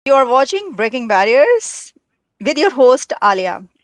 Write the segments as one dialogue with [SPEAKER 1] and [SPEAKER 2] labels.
[SPEAKER 1] You are watching Breaking Barriers with your host Alia.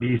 [SPEAKER 2] 20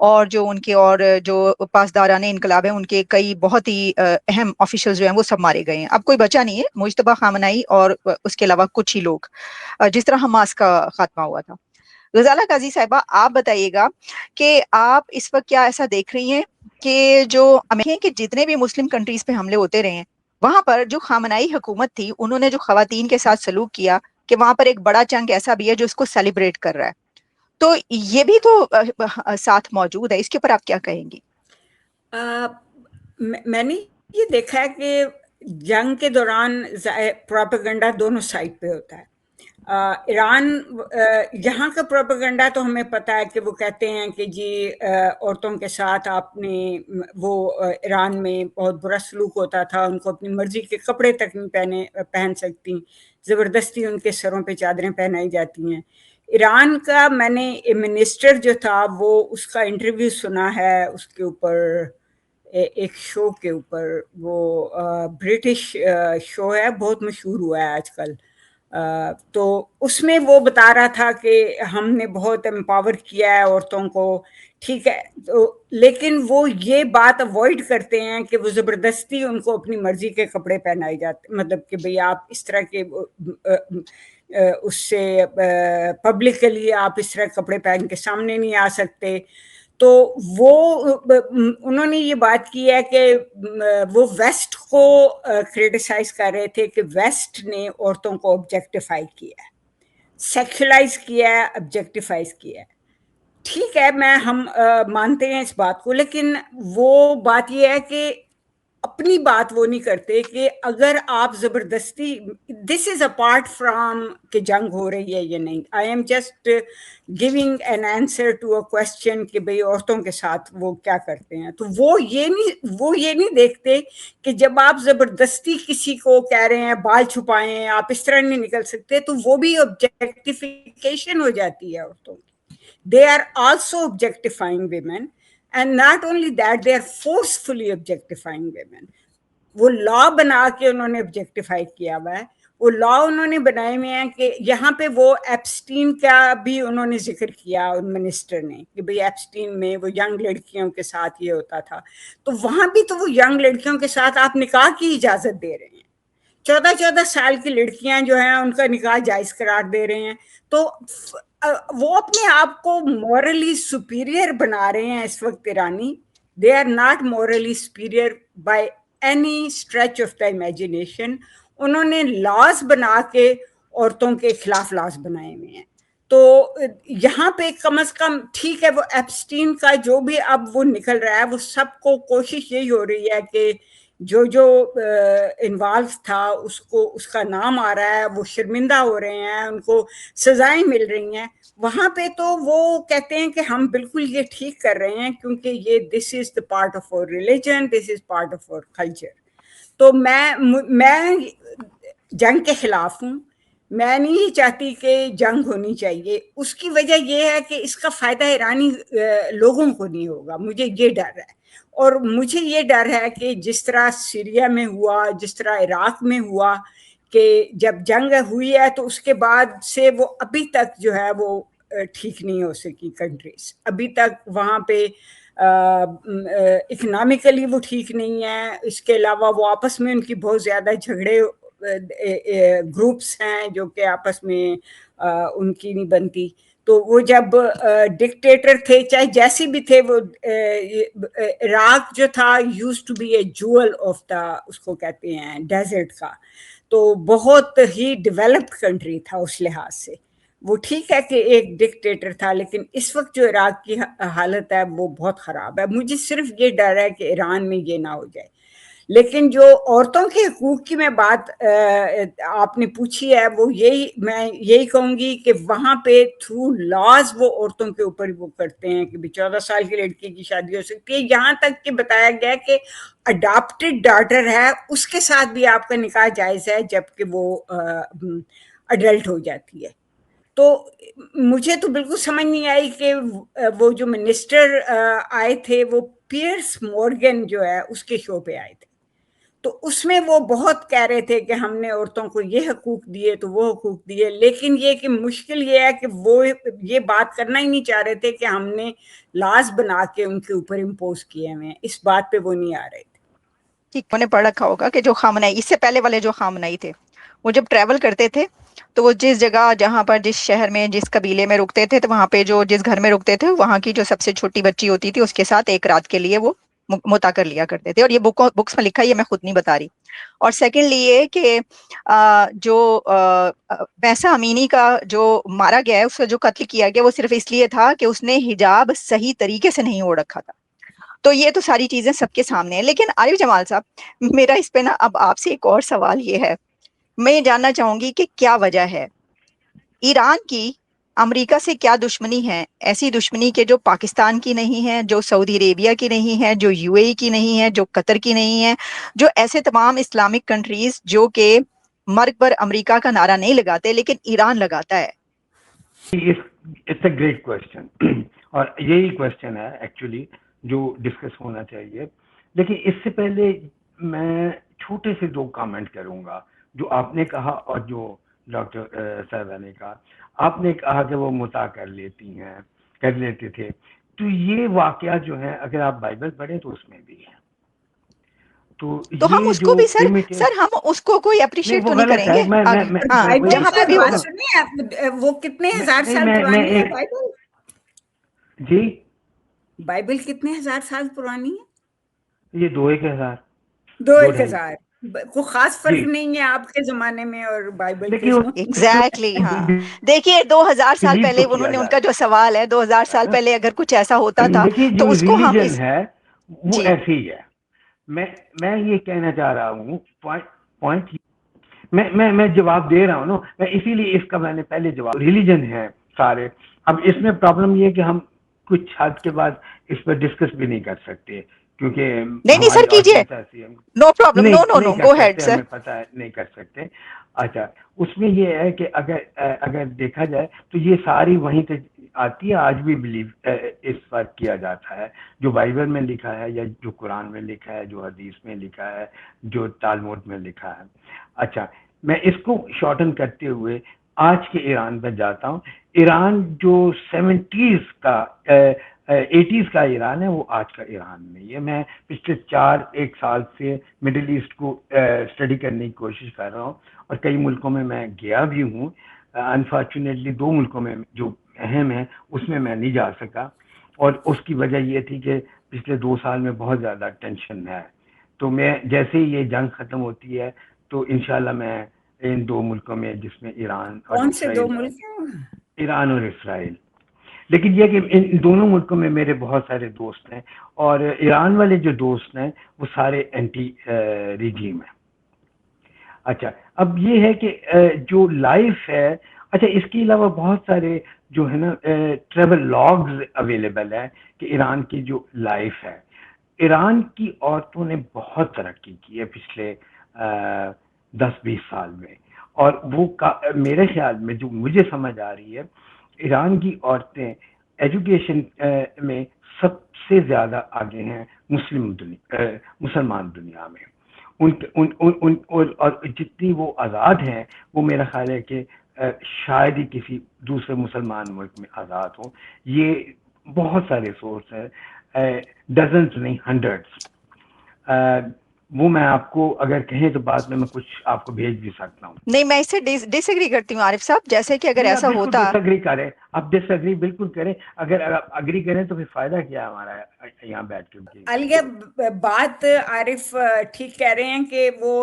[SPEAKER 1] اور جو پاسداران انقلاب ہیں ان کے کئی بہت ہی اہم آفیشلز جو ہیں وہ سب مارے گئے ہیں. اب کوئی بچا نہیں ہے, مجتبیٰ خامنہئی اور اس کے علاوہ کچھ ہی لوگ, جس طرح حماس کا خاتمہ ہوا تھا. غزالہ قاضی صاحبہ, آپ بتائیے گا کہ آپ اس وقت کیا ایسا دیکھ رہی ہیں کہ کہ جتنے بھی مسلم کنٹریز پہ حملے ہوتے رہے ہیں, وہاں پر جو خامنہئی حکومت تھی انہوں نے جو خواتین کے ساتھ سلوک کیا, کہ وہاں پر ایک بڑا چنک ایسا بھی ہے جو اس کو سیلیبریٹ کر رہا ہے, تو یہ بھی تو ساتھ موجود ہے, اس کے اوپر آپ کیا کہیں گی؟
[SPEAKER 3] میں نے یہ دیکھا ہے کہ جنگ کے دوران پروپیگنڈا دونوں سائڈ پہ ہوتا ہے. ایران یہاں کا پروپیگنڈا تو ہمیں پتہ ہے کہ وہ کہتے ہیں کہ جی عورتوں کے ساتھ آپ نے وہ ایران میں بہت برا سلوک ہوتا تھا, ان کو اپنی مرضی کے کپڑے تک نہیں پہن سکتی, زبردستی ان کے سروں پہ چادریں پہنائی جاتی ہیں. ایران کا میں نے منسٹر جو تھا وہ اس کا انٹرویو سنا ہے, اس کے اوپر ایک شو کے اوپر, وہ برٹش شو ہے, بہت مشہور ہوا ہے آج کل. تو اس میں وہ بتا رہا تھا کہ ہم نے بہت امپاور کیا ہے عورتوں کو, ٹھیک ہے, لیکن وہ یہ بات اوائڈ کرتے ہیں کہ وہ زبردستی ان کو اپنی مرضی کے کپڑے پہنائے جاتے, مطلب کہ بھئی آپ اس طرح کے اس سے پبلکلی آپ اس طرح کپڑے پہن کے سامنے نہیں آ سکتے. تو وہ انہوں نے یہ بات کی ہے کہ وہ ویسٹ کو کریٹیسائز کر رہے تھے کہ ویسٹ نے عورتوں کو آبجیکٹیفائی کیا ہے, سیکشلائز کیا ہے, آبجیکٹیفائز کیا ہے. ٹھیک ہے, ہم مانتے ہیں اس بات کو, لیکن وہ بات یہ ہے کہ اپنی بات وہ نہیں کرتے کہ اگر آپ زبردستی, دس از اپارٹ فرام کہ جنگ ہو رہی ہے یا نہیں. I am just giving an answer to a question کہ بھئی عورتوں کے ساتھ وہ کیا کرتے ہیں. تو وہ یہ نہیں دیکھتے کہ جب آپ زبردستی کسی کو کہہ رہے ہیں بال چھپائیں, آپ اس طرح نہیں نکل سکتے, تو وہ بھی آبجیکٹیفیکیشن ہو جاتی ہے عورتوں کی. They are also objectifying women, and not only that, they are forcefully objectifying women. وہ لا بنا کے انہوں نے آبجیکٹیفائی کیا ہوا ہے. وہ لا انہوں نے بنائے ہوئے ہیں کہ یہاں پہ وہ ایپسٹین کا بھی انہوں نے ذکر کیا ان منسٹر نے کہ بھئی ایپسٹین میں وہ ینگ لڑکیوں کے ساتھ یہ ہوتا تھا. تو وہاں بھی تو وہ ینگ لڑکیوں کے ساتھ آپ نکاح کی اجازت دے رہے ہیں, 14 سال کی لڑکیاں جو ہیں ان کا نکاح جائز قرار دے رہے ہیں. تو وہ اپنے آپ کو مورلی سپیریئر بنا رہے ہیں اس وقت ایرانی. They are not morally superior by any stretch of the imagination. انہوں نے لاز بنا کے عورتوں کے خلاف لاز بنائے ہوئے ہیں. تو یہاں پہ کم از کم ٹھیک ہے, وہ ایپسٹین کا جو بھی اب وہ نکل رہا ہے, وہ سب کو کوشش یہی ہو رہی ہے کہ جو انوالو تھا اس کا نام آ رہا ہے, وہ شرمندہ ہو رہے ہیں, ان کو سزائیں مل رہی ہیں. وہاں پہ تو وہ کہتے ہیں کہ ہم بالکل یہ ٹھیک کر رہے ہیں کیونکہ یہ دس از دا پارٹ آف اور religion, this is part of اور کلچر. تو میں جنگ کے خلاف ہوں. میں نہیں چاہتی کہ جنگ ہونی چاہیے. اس کی وجہ یہ ہے کہ اس کا فائدہ ایرانی لوگوں کو نہیں ہوگا, مجھے یہ ڈر ہے. اور مجھے یہ ڈر ہے کہ جس طرح سیریا میں ہوا, جس طرح عراق میں ہوا, کہ جب جنگ ہوئی ہے تو اس کے بعد سے وہ ابھی تک جو ہے وہ ٹھیک نہیں ہو سکی کنٹریز. ابھی تک وہاں پہ اکنامکلی وہ ٹھیک نہیں ہے. اس کے علاوہ وہ آپس میں ان کی بہت زیادہ جھگڑے, گروپس ہیں جو کہ آپس میں ان کی نہیں بنتی. تو وہ جب ڈکٹیٹر تھے, چاہے جیسی بھی تھے, وہ عراق جو تھا یوز ٹو بی اے جول آف دا, اس کو کہتے ہیں ڈیزرٹ کا, تو بہت ہی ڈیولپڈ کنٹری تھا اس لحاظ سے. وہ ٹھیک ہے کہ ایک ڈکٹیٹر تھا, لیکن اس وقت جو عراق کی حالت ہے وہ بہت خراب ہے. مجھے صرف یہ ڈر ہے کہ ایران میں یہ نہ ہو جائے. لیکن جو عورتوں کے حقوق کی میں بات آپ نے پوچھی ہے, وہ میں یہی کہوں گی کہ وہاں پہ تھرو لاز وہ عورتوں کے اوپر وہ کرتے ہیں کہ 14 سال کی لڑکی کی شادی ہو سکتی ہے. یہاں تک کہ بتایا گیا کہ اڈاپٹڈ ڈاٹر ہے اس کے ساتھ بھی آپ کا نکاح جائز ہے جبکہ وہ اڈلٹ ہو جاتی ہے. تو مجھے تو بالکل سمجھ نہیں آئی کہ وہ جو منسٹر آئے تھے وہ پیئرس مورگن جو ہے اس کے شو پہ آئے تھے. تو اس میں وہ بہت کہہ رہے تھے کہ ہم نے عورتوں کو یہ حقوق دیے تو وہ حقوق دیے، لیکن یہ کہ مشکل یہ ہے کہ وہ یہ بات کرنا ہی نہیں چاہ رہے تھے کہ ہم نے لاز بنا کے ان کے اوپر امپوز کیے ہوئے ہیں، اس بات پہ وہ نہیں آ رہے تھے۔
[SPEAKER 1] ٹھیک، میں نے پڑھ رکھا ہوگا کہ جو خامنئی، اس سے پہلے والے جو خامنئی تھے، وہ جب ٹریول کرتے تھے تو وہ جس جگہ، جہاں پر، جس شہر میں، جس قبیلے میں رکتے تھے، تو وہاں پہ جو جس گھر میں رکتے تھے، وہاں کی جو سب سے چھوٹی بچی ہوتی تھی اس کے ساتھ ایک رات کے لیے وہ متا کر لیا کرتے تھے، اور یہ بکس میں لکھا ہے، یہ میں خود نہیں بتا رہی۔ اور سیکنڈلی یہ کہ جو ویسا امینی کا جو مارا گیا ہے، اس کا جو قتل کیا گیا، وہ صرف اس لیے تھا کہ اس نے حجاب صحیح طریقے سے نہیں اوڑھ رکھا تھا۔ تو یہ تو ساری چیزیں سب کے سامنے ہیں، لیکن عارف جمال صاحب، میرا اس پہ نا اب آپ سے ایک اور سوال یہ ہے، میں یہ جاننا چاہوں گی کہ کیا وجہ ہے ایران کی امریکہ سے کیا دشمنی ہے، ایسی دشمنی کہ جو پاکستان کی نہیں ہے، جو سعودی عربیہ کی نہیں ہے، جو یو اے ای کی نہیں ہے، جو قطر کی نہیں ہے، جو ایسے تمام اسلامک کنٹریز جو کہ مرگ پر امریکہ کا نعرہ نہیں لگاتے لیکن ایران لگاتا ہے؟
[SPEAKER 2] اٹس اے گریٹ کوشچن، اور یہی کوشچن ہے ایکچولی جو ڈسکس ہونا چاہیے. لیکن اس سے پہلے میں چھوٹے سے دو کامنٹ کروں گا جو آپ نے کہا اور جو ڈاکٹر صاحبہ نے کہا. آپ نے کہا کہ وہ مطاع کر لیتے تھے، تو یہ واقعہ جو ہے اگر آپ بائبل پڑھیں تو اس میں بھی ہے.
[SPEAKER 1] تو ہم
[SPEAKER 2] یہ
[SPEAKER 1] اس کو
[SPEAKER 2] جو
[SPEAKER 1] بھی سر ہم اس کو کوئی اپریشیٹ تو نہیں کریں گے
[SPEAKER 3] بائبل
[SPEAKER 1] جہاں پہ
[SPEAKER 3] کا
[SPEAKER 1] بھی
[SPEAKER 3] بات
[SPEAKER 1] ہوگا.
[SPEAKER 3] سنیے، وہ کتنے ہزار سال پرانی ہے بائبل؟
[SPEAKER 2] جی
[SPEAKER 3] بائبل کتنے ہزار سال پرانی ہے؟
[SPEAKER 2] یہ 2,000
[SPEAKER 3] 2,000 کوئی خاص فرق
[SPEAKER 2] جی.
[SPEAKER 3] نہیں ہے آپ کے زمانے میں اور بائبل کے
[SPEAKER 1] ایگزیکٹلی ہاں. دیکھیے 2,000 سال پہلے انہوں نے، ان کا جو سوال ہے 2,000 سال پہلے اگر کچھ ایسا ہوتا تھا
[SPEAKER 2] دیکھیے
[SPEAKER 1] تو
[SPEAKER 2] جو
[SPEAKER 1] اس کو ہم
[SPEAKER 2] ریلیجن ہے وہ
[SPEAKER 1] جی
[SPEAKER 2] ایسے ہی ہے. میں یہ کہنا چاہ رہا ہوں، پوائنٹ میں جواب دے رہا ہوں نا، میں اسی لیے اس کا میں نے پہلے جواب، ریلیجن ہے سارے. اب اس میں پرابلم یہ کہ ہم کچھ حد کے بعد اس پہ ڈسکس بھی نہیں کر سکتے کیونکہ
[SPEAKER 1] نہیں سر
[SPEAKER 2] ہماری
[SPEAKER 1] کیجئے،
[SPEAKER 2] آڈینس ایسی ہے.
[SPEAKER 1] نو پرابلم، نو
[SPEAKER 2] نہیں کر
[SPEAKER 1] گو ہیڈ
[SPEAKER 2] سکتے،
[SPEAKER 1] سر.
[SPEAKER 2] ہمیں پتہ ہے نہیں کر سکتے. اچھا، اس میں یہ ہے کہ اگر دیکھا جائے تو یہ ساری وہیں سے آتی ہے. آج بھی بلیو اس پر کیا جاتا ہے جو بائبل میں لکھا ہے، یا جو قرآن میں لکھا ہے، جو حدیث میں لکھا ہے، جو تالمود میں لکھا ہے. اچھا، میں اس کو شارٹن کرتے ہوئے آج کے ایران پہ جاتا ہوں. ایران جو 70s کا 80s کا ایران ہے، وہ آج کا ایران نہیں ہے. میں پچھلے 1 سال سے مڈل ایسٹ کو اسٹڈی کرنے کی کوشش کر رہا ہوں، اور کئی ملکوں میں گیا بھی ہوں. انفارچونیٹلی 2 ملکوں میں جو اہم ہیں اس میں نہیں جا سکا، اور اس کی وجہ یہ تھی کہ پچھلے 2 سال میں بہت زیادہ ٹینشن ہے. تو میں جیسے ہی یہ جنگ ختم ہوتی ہے تو انشاءاللہ میں ان 2 ملکوں میں، جس میں ایران اور
[SPEAKER 3] کون سے 2
[SPEAKER 2] اسرائیل ہے،
[SPEAKER 3] ملک ہیں؟
[SPEAKER 2] ایران اور اسرائیل. لیکن یہ کہ ان دونوں ملکوں میں میرے بہت سارے دوست ہیں، اور ایران والے جو دوست ہیں وہ سارے اینٹی ریجیم ہیں. اچھا، اب یہ ہے کہ جو لائف ہے، اچھا اس کے علاوہ بہت سارے جو ہے نا ٹریول لاگز اویلیبل ہے کہ ایران کی جو لائف ہے. ایران کی عورتوں نے بہت ترقی کی ہے پچھلے 10-20 سال میں، اور وہ میرے خیال میں جو مجھے سمجھ آ رہی ہے، ایران کی عورتیں ایجوکیشن میں سب سے زیادہ آگے ہیں مسلمان دنیا میں. اور جتنی وہ آزاد ہیں وہ میرا خیال ہے کہ شاید ہی کسی دوسرے مسلمان ملک میں آزاد ہوں. یہ بہت سارے سورس ہیں، ڈزنس نہیں، ہنڈریڈس. وہ میں آپ کو اگر کہیں تو بعد میں کچھ آپ کو بھیج بھی سکتا ہوں.
[SPEAKER 1] نہیں، میں اس سے ڈس ایگری کرتی ہوں عارف صاحب، جیسے کہ اگر
[SPEAKER 2] نہیں، آپ
[SPEAKER 1] ایسا
[SPEAKER 2] بالکل
[SPEAKER 1] ہوتا.
[SPEAKER 2] ڈس ایگری کریں، آپ ڈس ایگری بالکل کریں. اگر آپ اگری کریں تو پھر فائدہ کیا ہے ہمارا یہاں بیٹھ کے؟
[SPEAKER 3] علیہ بات عارف ٹھیک کہہ رہے ہیں کہ وہ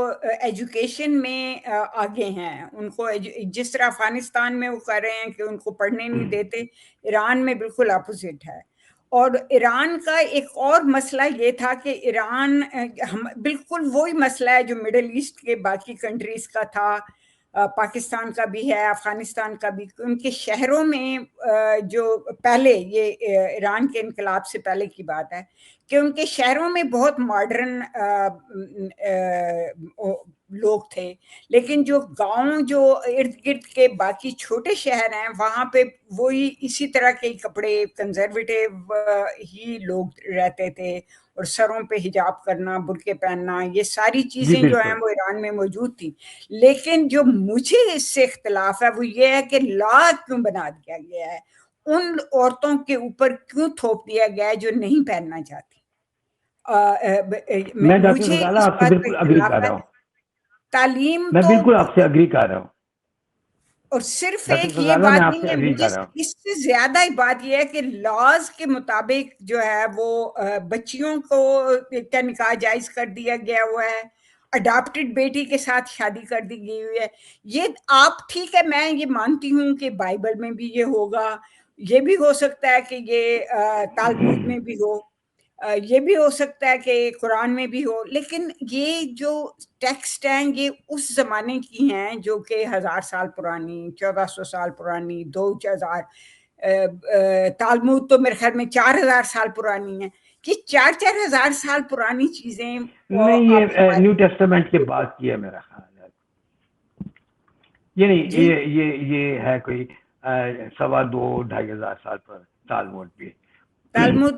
[SPEAKER 3] ایجوکیشن میں آگے ہیں. ان کو جس طرح افغانستان میں وہ کر رہے ہیں کہ ان کو پڑھنے نہیں دیتے، ایران میں بالکل اپوزٹ ہے. اور ایران کا ایک اور مسئلہ یہ تھا کہ ایران بالکل وہی مسئلہ ہے جو مڈل ایسٹ کے باقی کنٹریز کا تھا، پاکستان کا بھی ہے، افغانستان کا بھی. ان کے شہروں میں جو پہلے، یہ ایران کے انقلاب سے پہلے کی بات ہے، کہ ان کے شہروں میں بہت ماڈرن لوگ تھے، لیکن جو گاؤں، جو ارد گرد کے باقی چھوٹے شہر ہیں، وہاں پہ وہی اسی طرح کے کپڑے، کنزرویٹو ہی لوگ رہتے تھے. اور سروں پہ حجاب کرنا، برقعے پہننا، یہ ساری
[SPEAKER 2] جی
[SPEAKER 3] چیزیں جو ہیں
[SPEAKER 2] بالکل
[SPEAKER 3] وہ ایران میں موجود تھیں. لیکن جو مجھے اس سے اختلاف ہے وہ یہ ہے کہ لا کیوں بنا دیا گیا ہے، ان عورتوں کے اوپر کیوں تھوپ دیا گیا ہے جو نہیں پہننا چاہتی.
[SPEAKER 2] میں ڈاکٹر
[SPEAKER 3] مجھے
[SPEAKER 2] غزالہ
[SPEAKER 3] اس
[SPEAKER 2] آپ سے
[SPEAKER 3] بات پہ
[SPEAKER 2] بالکل اگری
[SPEAKER 3] اختلاف
[SPEAKER 2] کر
[SPEAKER 3] ہے.
[SPEAKER 2] رہا ہوں،
[SPEAKER 3] تعلیم
[SPEAKER 2] میں
[SPEAKER 3] تو،
[SPEAKER 2] بالکل آپ سے اگری کر رہا ہوں
[SPEAKER 3] اور صرف
[SPEAKER 2] ڈاکٹر
[SPEAKER 3] ایک یہ
[SPEAKER 2] غزالہ، میں
[SPEAKER 3] بات
[SPEAKER 2] آپ
[SPEAKER 3] نہیں
[SPEAKER 2] سے
[SPEAKER 3] ہے،
[SPEAKER 2] اگری
[SPEAKER 3] مجھے
[SPEAKER 2] کر رہا ہوں.
[SPEAKER 3] اس سے زیادہ بات یہ ہے کہ لاز کے مطابق جو ہے وہ بچیوں کو کا نکاح جائز کر دیا گیا ہوا ہے، اڈاپٹڈ بیٹی کے ساتھ شادی کر دی گئی ہوئی ہے. یہ آپ ٹھیک ہے، میں یہ مانتی ہوں کہ بائبل میں بھی یہ ہوگا، یہ بھی ہو سکتا ہے کہ یہ تالمود میں بھی ہو، یہ بھی ہو سکتا ہے کہ قرآن میں بھی ہو، لیکن یہ جو ٹیکسٹ ہیں یہ اس زمانے کی ہیں جو کہ 1000 سال پرانی، 1400 سال پرانی، 2000. تالمود تو میرے خیال میں 4000 سال پرانی ہے. یہ 4,000 سال پرانی چیزیں
[SPEAKER 2] نہیں،
[SPEAKER 3] آپ
[SPEAKER 2] یہ
[SPEAKER 3] ہمارے
[SPEAKER 2] نیو ٹیسٹمنٹ کے بعد کی ہے میرا خیال ہے. یہ نہیں،
[SPEAKER 3] جی
[SPEAKER 2] یہ ہے کوئی 2,500-2,500 سال پر تالمود بھی.
[SPEAKER 3] تالمود،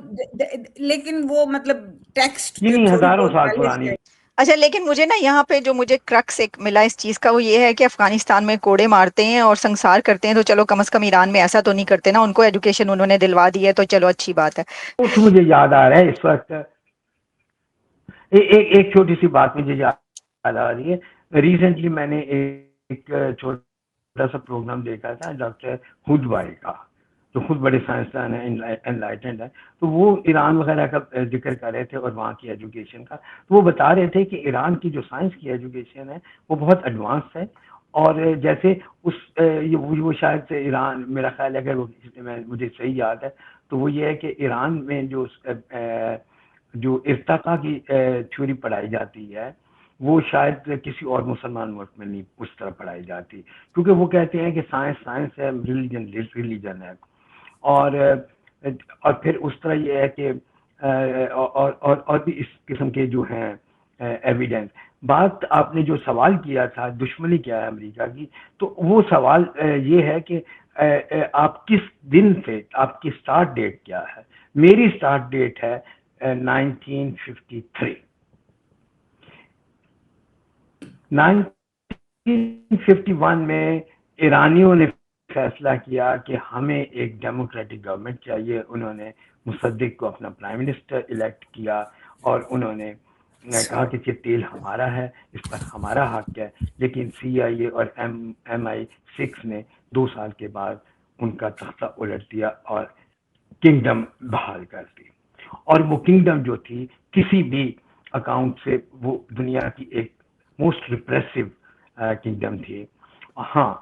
[SPEAKER 3] لیکن وہ مطلب ٹیکسٹ
[SPEAKER 2] یہ
[SPEAKER 3] جو
[SPEAKER 2] نہیں،
[SPEAKER 3] تھوڑی
[SPEAKER 2] ہزاروں
[SPEAKER 3] بہت
[SPEAKER 2] سال
[SPEAKER 3] پہلے
[SPEAKER 2] پرانی.
[SPEAKER 3] سے.
[SPEAKER 1] اچھا، لیکن مجھے نا یہاں پہ جو مجھے کرکس ایک ملا اس چیز کا وہ یہ ہے کہ افغانستان میں کوڑے مارتے ہیں اور سنسار کرتے ہیں، تو چلو کم از کم ایران میں ایسا تو نہیں کرتے نا، ان کو ایجوکیشن انہوں نے دلوا دی ہے تو چلو اچھی بات ہے.
[SPEAKER 2] کچھ مجھے یاد آ رہا ہے اس وقت، ایک چھوٹی سی بات مجھے یاد آ رہی ہے. ریسنٹلی میں نے ایک چھوٹا سا پروگرام دیکھا تھا ڈاکٹر خود بھائی کا، جو خود بڑے سائنسدان ہیں، انلائٹنڈ ہے. تو وہ ایران وغیرہ کا ذکر کر رہے تھے اور وہاں کی ایجوکیشن کا. تو وہ بتا رہے تھے کہ ایران کی جو سائنس کی ایجوکیشن ہے وہ بہت ایڈوانس ہے. اور جیسے وہ شاید سے ایران، میرا خیال ہے اگر مجھے صحیح یاد ہے تو وہ یہ ہے کہ ایران میں جو ارتقا کی تھیوری پڑھائی جاتی ہے وہ شاید کسی اور مسلمان ملک میں نہیں اس طرح پڑھائی جاتی، کیونکہ وہ کہتے ہیں کہ سائنس ہے، ریلیجن ہے. اور پھر اس طرح یہ ہے کہ اور بھی اس قسم کے جو ہیں ایویڈنس. بات آپ نے جو سوال کیا تھا دشمنی کیا ہے امریکہ کی، تو وہ سوال یہ ہے کہ آپ کس دن سے، آپ کی سٹارٹ ڈیٹ کیا ہے. میری سٹارٹ ڈیٹ ہے 1953. 1951 میں ایرانیوں نے فیصلہ کیا کہ ہمیں ایک ڈیموکریٹک گورنمنٹ چاہیے. انہوں نے مصدق کو اپنا پرائم منسٹر الیکٹ کیا اور انہوں نے کہا کہ یہ تیل ہمارا ہے، اس پر ہمارا حق ہے. لیکن CIA اور MI6 نے 2 سال کے بعد ان کا تختہ الٹ دیا اور کنگڈم بحال کر دی. اور وہ کنگڈم جو تھی کسی بھی اکاؤنٹ سے وہ دنیا کی ایک موسٹ ریپریسو کنگڈم تھی. ہاں،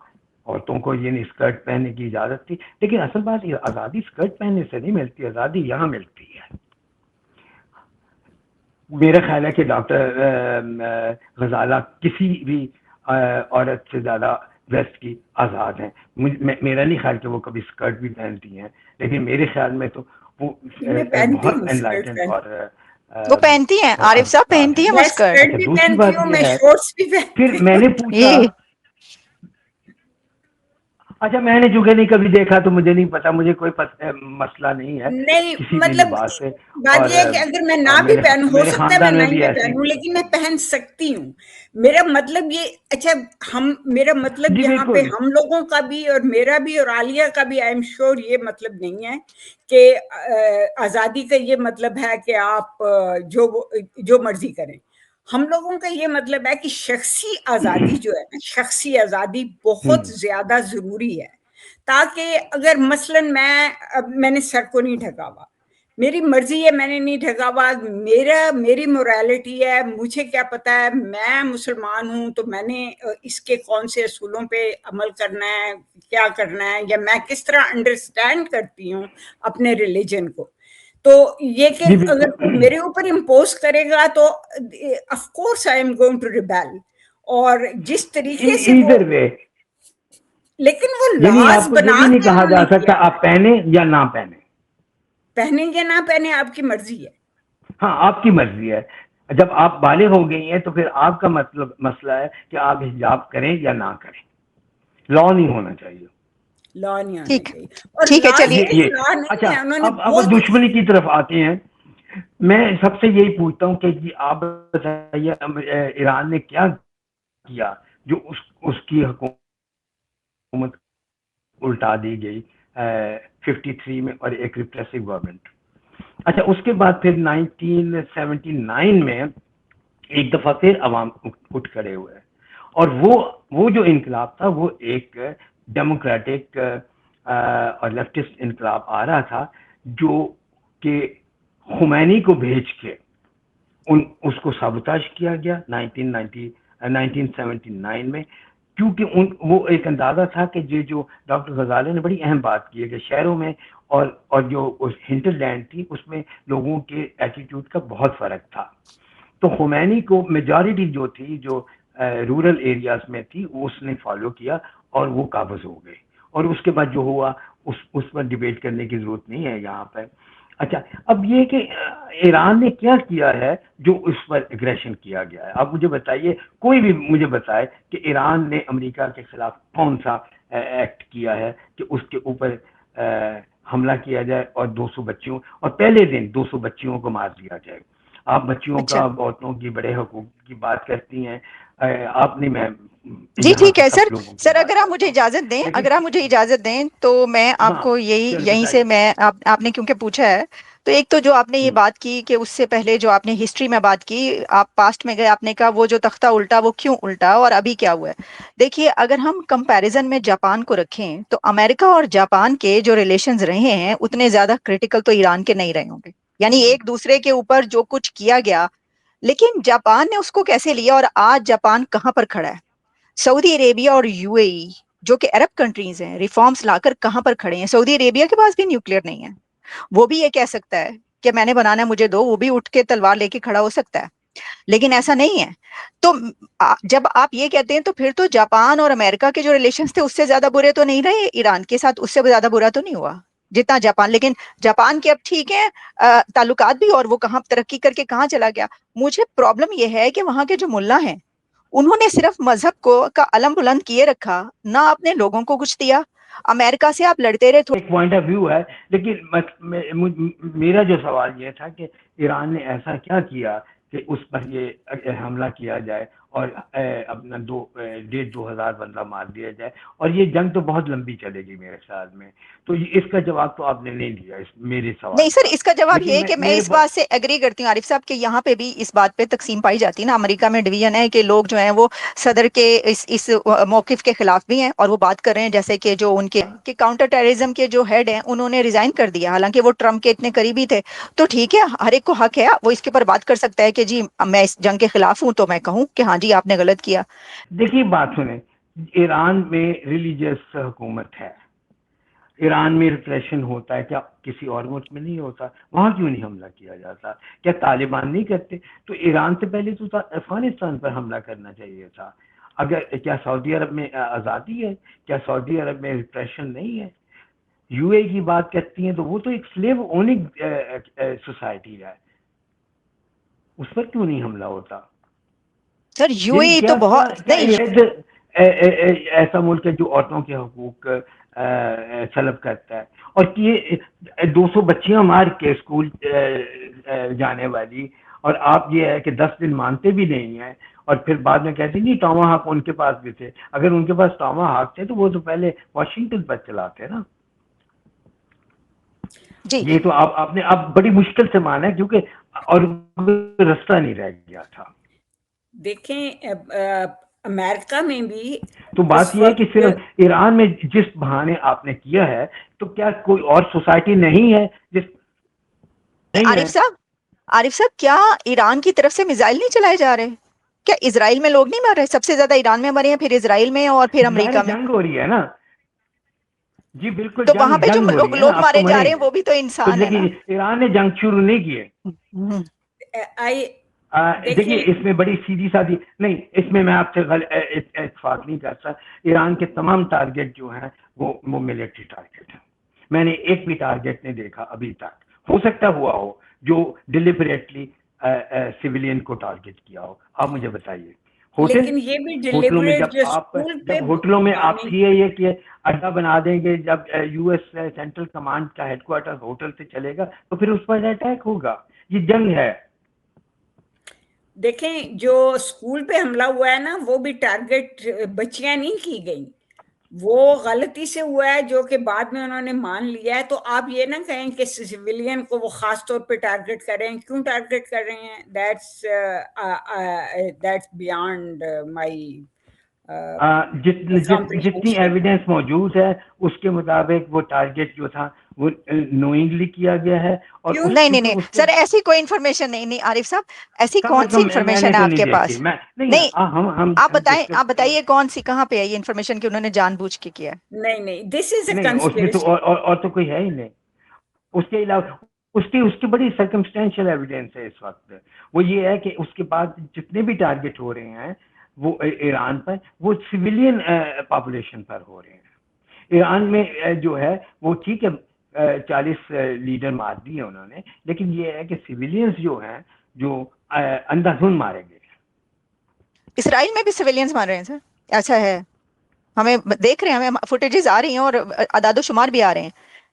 [SPEAKER 2] عورتوں کو یہ نہیں اسکرٹ پہننے کی اجازت تھی، لیکن اصل بات یہ آزادی اسکرٹ پہننے سے نہیں ملتی، آزادی یہاں ملتی ہے. میرا خیال ہے کہ ڈاکٹر غزالہ کسی بھی عورت سے زیادہ ویسٹ کی آزاد ہیں. میرا نہیں خیال کہ وہ کبھی اسکرٹ بھی پہنتی ہیں، لیکن میرے خیال میں تو وہ
[SPEAKER 3] میں پہنتی
[SPEAKER 2] بہت
[SPEAKER 3] ہوں اسکرٹ،
[SPEAKER 2] انلائٹنڈ اور
[SPEAKER 1] وہ پہنتی ہیں، عارف صاحب
[SPEAKER 2] آزاد
[SPEAKER 1] پہنتی
[SPEAKER 2] ہیں.
[SPEAKER 1] ہیں
[SPEAKER 3] میں
[SPEAKER 1] مسکرٹ.
[SPEAKER 3] اسکرٹ
[SPEAKER 2] اچھا،
[SPEAKER 3] بھی
[SPEAKER 2] دوسری
[SPEAKER 3] پہنتی
[SPEAKER 2] بات
[SPEAKER 3] ہوں، میں
[SPEAKER 2] یہ ہے،
[SPEAKER 3] شورٹس بھی
[SPEAKER 2] پھر
[SPEAKER 3] پہنتی
[SPEAKER 2] میں
[SPEAKER 3] ہوں.
[SPEAKER 2] نے پوچھا،
[SPEAKER 1] یہ
[SPEAKER 2] اچھا میں نے چونکہ نہیں کبھی دیکھا تو مجھے نہیں پتا، مجھے کوئی مسئلہ نہیں ہے
[SPEAKER 3] نہیں
[SPEAKER 2] کسی بھی
[SPEAKER 3] مطلب
[SPEAKER 2] لباس سے.
[SPEAKER 3] بات
[SPEAKER 2] اور
[SPEAKER 3] یہ ہے کہ اگر میں نہ بھی پہنوں، ہو
[SPEAKER 2] میرے
[SPEAKER 3] سکتا ہے میں
[SPEAKER 2] خاندان
[SPEAKER 3] نہ
[SPEAKER 2] میں
[SPEAKER 3] ہی
[SPEAKER 2] بھی
[SPEAKER 3] میں
[SPEAKER 2] ایسی.
[SPEAKER 3] پہنوں، لیکن میں پہن سکتی ہوں. میرا مطلب یہ، اچھا میرا مطلب
[SPEAKER 2] جی
[SPEAKER 3] یہاں پہ
[SPEAKER 2] بالکل.
[SPEAKER 3] ہم لوگوں کا بھی اور میرا بھی اور عالیہ کا بھی آئی ایم شیور یہ مطلب نہیں ہے کہ آزادی کا یہ مطلب ہے کہ آپ جو مرضی کریں. ہم لوگوں کا یہ مطلب ہے کہ شخصی آزادی جو ہے نا، شخصی آزادی بہت زیادہ ضروری ہے. تاکہ اگر مثلاً میں نے سر کو نہیں ڈھکا ہوا، میری مرضی ہے، میں نے نہیں ڈھکا ہوا، میری موریلٹی ہے، مجھے کیا پتا ہے، میں مسلمان ہوں تو میں نے اس کے کون سے اصولوں پہ عمل کرنا ہے، کیا کرنا ہے، یا میں کس طرح انڈرسٹینڈ کرتی ہوں اپنے ریلیجن کو. تو یہ کہ
[SPEAKER 2] جی
[SPEAKER 3] اگر
[SPEAKER 2] بالکل.
[SPEAKER 3] کوئی میرے اوپر امپوز کرے گا تو of course I am going to rebel. اور جس طریقے سے وہ،
[SPEAKER 2] ایدر وے،
[SPEAKER 3] لیکن وہ
[SPEAKER 2] یعنی
[SPEAKER 3] لاز
[SPEAKER 2] آپ کو یہ
[SPEAKER 3] بنا
[SPEAKER 2] بھی نہیں
[SPEAKER 3] کے
[SPEAKER 2] کہا
[SPEAKER 3] انہوں
[SPEAKER 2] جا
[SPEAKER 3] نے
[SPEAKER 2] سکتا
[SPEAKER 3] کیا ہے.
[SPEAKER 2] آپ پہنے یا نہ پہنے.
[SPEAKER 3] پہنے یا نہ پہنے آپ کی مرضی ہے.
[SPEAKER 2] ہاں، آپ کی مرضی ہے. جب آپ بالغ ہو گئی ہیں تو پھر آپ کا مسئلہ ہے کہ آپ حجاب کریں یا نہ کریں. لا نہیں ہونا چاہیے.
[SPEAKER 3] لا نہیں آنا
[SPEAKER 1] ٹھیک
[SPEAKER 3] چاہیے. اور
[SPEAKER 1] ٹھیک ہے،
[SPEAKER 3] لا
[SPEAKER 1] چلیے.
[SPEAKER 3] صرف لا نہیں
[SPEAKER 2] اچھا،
[SPEAKER 3] ہے، انہوں نے
[SPEAKER 2] اب دشمنی کی طرف آتے ہیں. میں سب سے یہی پوچھتا ہوں کہ جی آپ بتائیے ایران نے کیا کیا جو اس کی حکومت الٹا دی گئی 53 میں اور ایک ریپریسو گورنمنٹ. اچھا اس کے بعد پھر 1979 میں ایک دفعہ پھر عوام اٹھ کھڑے ہوئے اور وہ جو انقلاب تھا وہ ایک ڈیموکریٹک اور لیفٹسٹ انقلاب آ رہا تھا جو کہ خمینی کو بھیج کے اس کو سابوتاژ کیا گیا 1979 میں, کیونکہ وہ ایک اندازہ تھا کہ جو ڈاکٹر غزالی نے بڑی اہم بات کی ہے کہ شہروں میں اور جو ہنٹر لینڈ تھی اس میں لوگوں کے ایٹیٹیوڈ کا بہت فرق تھا. تو خمینی کو میجارٹی جو تھی جو رورل ایریاز میں تھی اس نے فالو کیا اور وہ قابض ہو گئے, اور اس کے بعد جو ہوا اس پر ڈیبیٹ کرنے کی ضرورت نہیں ہے یہاں پر. اچھا اب یہ کہ ایران نے کیا کیا ہے جو اس پر اگریشن کیا گیا ہے, آپ مجھے بتائیے, کوئی بھی مجھے بتائے کہ ایران نے امریکہ کے خلاف کون سا ایکٹ کیا ہے کہ اس کے اوپر حملہ کیا جائے اور 200 بچیوں اور پہلے دن 200 بچیوں کو مار دیا جائے. آپ بچیوں کا عورتوں کی بڑے حقوق کی بات کرتی ہیں, آپ نے میں
[SPEAKER 1] جی
[SPEAKER 2] یہاں
[SPEAKER 1] ٹھیک
[SPEAKER 2] کے
[SPEAKER 1] ہے
[SPEAKER 2] سب
[SPEAKER 1] سر.
[SPEAKER 2] لوگوں کی
[SPEAKER 1] سر
[SPEAKER 2] بات
[SPEAKER 1] اگر آپ
[SPEAKER 2] کرتا
[SPEAKER 1] مجھے
[SPEAKER 2] ہوں,
[SPEAKER 1] اجازت دیں,
[SPEAKER 2] لیکن
[SPEAKER 1] اگر آپ مجھے اجازت دیں تو میں آپ
[SPEAKER 2] ہاں
[SPEAKER 1] کو یہیں سے
[SPEAKER 2] بتائیے.
[SPEAKER 1] میں آپ نے کیونکہ پوچھا ہے تو ایک تو جو آپ نے یہ بات کی کہ اس سے پہلے جو آپ نے ہسٹری میں بات کی, آپ پاسٹ میں گئے, آپ نے کہا وہ جو تختہ الٹا وہ کیوں الٹا اور ابھی کیا ہوا ہے. دیکھیے اگر ہم کمپیریزن میں جاپان کو رکھیں تو امریکہ اور جاپان کے جو ریلیشنز رہے ہیں اتنے زیادہ کریٹیکل تو ایران کے نہیں رہے ہوں گے, یعنی ایک دوسرے کے اوپر جو کچھ کیا گیا, لیکن جاپان نے اس کو کیسے لیا اور آج جاپان کہاں پر کھڑا ہے. سعودی عربیہ اور یو اے ای جو کہ عرب کنٹریز ہیں, ریفارمز لا کر کہاں پر کھڑے ہیں. سعودی عربیہ کے پاس بھی نیوکلیئر نہیں ہے, وہ بھی یہ کہہ سکتا ہے کہ میں نے بنانا ہے مجھے دو, وہ بھی اٹھ کے تلوار لے کے کھڑا ہو سکتا ہے, لیکن ایسا نہیں ہے. تو جب آپ یہ کہتے ہیں تو پھر تو جاپان اور امریکہ کے جو ریلیشنز تھے اس سے زیادہ برے تو نہیں رہے ایران کے ساتھ, اس سے زیادہ برا تو نہیں ہوا جتنا جاپان. لیکن جاپان کے اب ٹھیک ہے تعلقات بھی, اور وہ کہاں ترقی کر کے کہاں چلا گیا. مجھے پرابلم یہ ہے کہ وہاں کے جو ملا ہیں انہوں نے صرف مذہب کو کا علم بلند کیے رکھا, نہ اپنے لوگوں کو کچھ دیا. امریکہ سے آپ لڑتے رہے
[SPEAKER 2] ایک پوائنٹ آف ویو ہے, لیکن میرا جو سوال یہ تھا کہ ایران نے ایسا کیا کیا کہ اس پر یہ حملہ کیا جائے اور اپنا 1,500 بندہ مار دیا جائے, اور یہ جنگ تو بہت لمبی چلے گی میرے خیال میں. تو اس کا جواب تو آپ نے نہیں دیا میرے سوال
[SPEAKER 1] نہیں سر,
[SPEAKER 2] کا,
[SPEAKER 1] اس کا جواب یہ
[SPEAKER 2] لیکن
[SPEAKER 1] ہے کہ میں
[SPEAKER 2] میرے
[SPEAKER 1] اس بات سے ایگری کرتی ہوں عارف صاحب کہ یہاں پہ بھی اس بات پہ تقسیم پائی جاتی ہے نا. امریکہ میں ڈویژن ہے کہ لوگ جو ہیں وہ صدر کے اس موقف کے خلاف بھی ہیں, اور وہ بات کر رہے ہیں جیسے کہ جو ان کے کاؤنٹر ٹیررزم کے جو ہیڈ ہیں انہوں نے ریزائن کر دیا, حالانکہ وہ ٹرمپ کے اتنے قریبی تھے. تو ٹھیک ہے, ہر ایک کو حق ہے, وہ اس کے اوپر بات کر سکتا ہے کہ جی میں اس جنگ کے خلاف ہوں, تو میں کہوں کہ ہاں جی آپ نے غلط کیا.
[SPEAKER 2] دیکھیے بات سنیں, ایران میں ریلیجیس حکومت ہے, ایران میں ریپریشن ہوتا ہے, کیا کسی اور ملک میں نہیں ہوتا؟ وہاں کیوں نہیں حملہ کیا جاتا؟ کیا طالبان نہیں کرتے؟ تو ایران سے پہلے تو افغانستان پر حملہ کرنا چاہیے تھا. اگر کیا سعودی عرب میں آزادی ہے؟ کیا سعودی عرب میں ریپریشن نہیں ہے؟ یو اے کی بات کرتی ہیں تو وہ تو ایک سلیو اوننگ سوسائٹی ہے, اس پر کیوں نہیں حملہ ہوتا؟
[SPEAKER 1] سر یو اے
[SPEAKER 2] یعنی
[SPEAKER 1] تو بہت نہیں.
[SPEAKER 2] ایسا ملک ہے جو عورتوں کے حقوق سلب کرتا ہے, اور یہ 200 بچیاں مار کے اسکول جانے والی, اور آپ یہ ہے کہ 10 دن مانتے بھی نہیں ہیں, اور پھر بعد میں کہتے ہیں نہیں ٹاما ہاک ان کے پاس بھی تھے. اگر ان کے پاس ٹاما ہاک تھے تو وہ تو پہلے واشنگٹن پر چلاتے نا.
[SPEAKER 1] جی
[SPEAKER 2] یہ تو آپ نے اب بڑی مشکل سے مانا ہے, کیونکہ اور رستہ نہیں رہ گیا تھا.
[SPEAKER 3] دیکھیں امریکہ میں بھی
[SPEAKER 2] تو
[SPEAKER 3] اس
[SPEAKER 2] بات یہ ہے کہ
[SPEAKER 3] وقت
[SPEAKER 2] صرف ایران میں جس بہانے آپ نے کیا ہے, تو کیا کوئی اور سوسائٹی نہیں ہے جس نہیں ہے؟
[SPEAKER 1] عارف صاحب کیا ایران کی طرف سے میزائل نہیں چلائے جا رہے؟ کیا اسرائیل میں لوگ نہیں مر رہے؟ سب سے زیادہ ایران میں مرے ہیں, پھر اسرائیل میں, اور پھر امریکہ
[SPEAKER 2] ظاہر
[SPEAKER 1] میں.
[SPEAKER 2] جنگ ہو رہی ہے نا. جی بالکل,
[SPEAKER 1] تو وہاں
[SPEAKER 2] جنگ
[SPEAKER 1] پہ جو
[SPEAKER 2] جنگ ہو رہی ہے
[SPEAKER 1] لوگ
[SPEAKER 2] نا, اب تو
[SPEAKER 1] مارے جا
[SPEAKER 2] مریں
[SPEAKER 1] رہے ہیں
[SPEAKER 2] گے.
[SPEAKER 1] وہ بھی تو
[SPEAKER 2] تو
[SPEAKER 1] انسان ہے نا.
[SPEAKER 2] لیکن ایران نے جنگ شروع نہیں کی ہے.
[SPEAKER 1] ہم،
[SPEAKER 3] آئی
[SPEAKER 2] دیکھیے
[SPEAKER 3] دیکھیں
[SPEAKER 2] اس میں بڑی سیدھی سادی نہیں, اس میں آپ سے اتفاق نہیں کرتا. ایران کے تمام ٹارگیٹ جو ہیں وہ ملٹری ٹارگیٹ ہیں. میں نے ایک بھی ٹارگیٹ نہیں دیکھا ابھی تک, ہو سکتا ہوا ہو جو ڈیلیبریٹلی سویلین کو ٹارگیٹ کیا ہو. آپ مجھے بتائیے, ہوٹل
[SPEAKER 3] لیکن یہ بھی
[SPEAKER 2] ہوٹلوں میں
[SPEAKER 3] ڈیلیبریٹ جو اسکول پہ
[SPEAKER 2] جب ہوٹلوں میں آپ
[SPEAKER 3] بمبارنگ
[SPEAKER 2] یہ کہ اڈا بنا دیں گے, جب یو ایس سینٹرل کمانڈ کا ہیڈ کوارٹر ہوٹل سے چلے گا تو پھر اس پر اٹیک ہوگا. یہ جنگ ہے.
[SPEAKER 3] دیکھیں جو اسکول پہ حملہ ہوا ہے نا وہ بھی ٹارگٹ بچیاں نہیں کی گئی, وہ غلطی سے ہوا ہے جو کہ بعد میں انہوں نے مان لیا ہے. تو آپ یہ نہ کہیں کہ سویلین کو وہ خاص طور پہ ٹارگٹ کر رہے ہیں. کیوں ٹارگٹ کر رہے ہیں؟ دیٹس بیانڈ مائی
[SPEAKER 2] جتنی ایویڈنس موجود ہے اس کے مطابق وہ ٹارگٹ جو تھا وہ نوئنگلی کیا گیا ہے. اور
[SPEAKER 1] نہیں سر, ایسی کوئی انفارمیشن نہیں. عارف صاحب, ایسی کون سی انفارمیشن ہے آپ کے پاس؟ نہیں, آپ بتائیے کون سی, کہاں پہ ہے یہ انفارمیشن کہ انہوں نے جان بوجھ کے کیا؟
[SPEAKER 3] نہیں, دس از اے
[SPEAKER 2] اس میں تو اور تو کوئی ہے ہی نہیں. اس کے علاوہ اس کی بڑی سرکمسٹینشیل ایویڈنس ہے اس وقت. وہ یہ ہے کہ اس کے بعد جتنے بھی ٹارگٹ ہو رہے ہیں وہ ایران پر, وہ سویلین پاپولیشن پر ہو رہے ہیں. ایران میں جو ہے وہ ٹھیک ہے 40 لیڈر مار دیے انہوں نے, لیکن یہ ہے کہ سویلینز جو ہیں جو اندھا دھند مارے گئے.
[SPEAKER 1] اسرائیل میں بھی سویلینز مار رہے ہیں سر, ایسا ہے؟ ہمیں دیکھ رہے ہیں, ہمیں فوٹیجز آ رہی ہیں اور اعداد و شمار بھی آ رہے ہیں,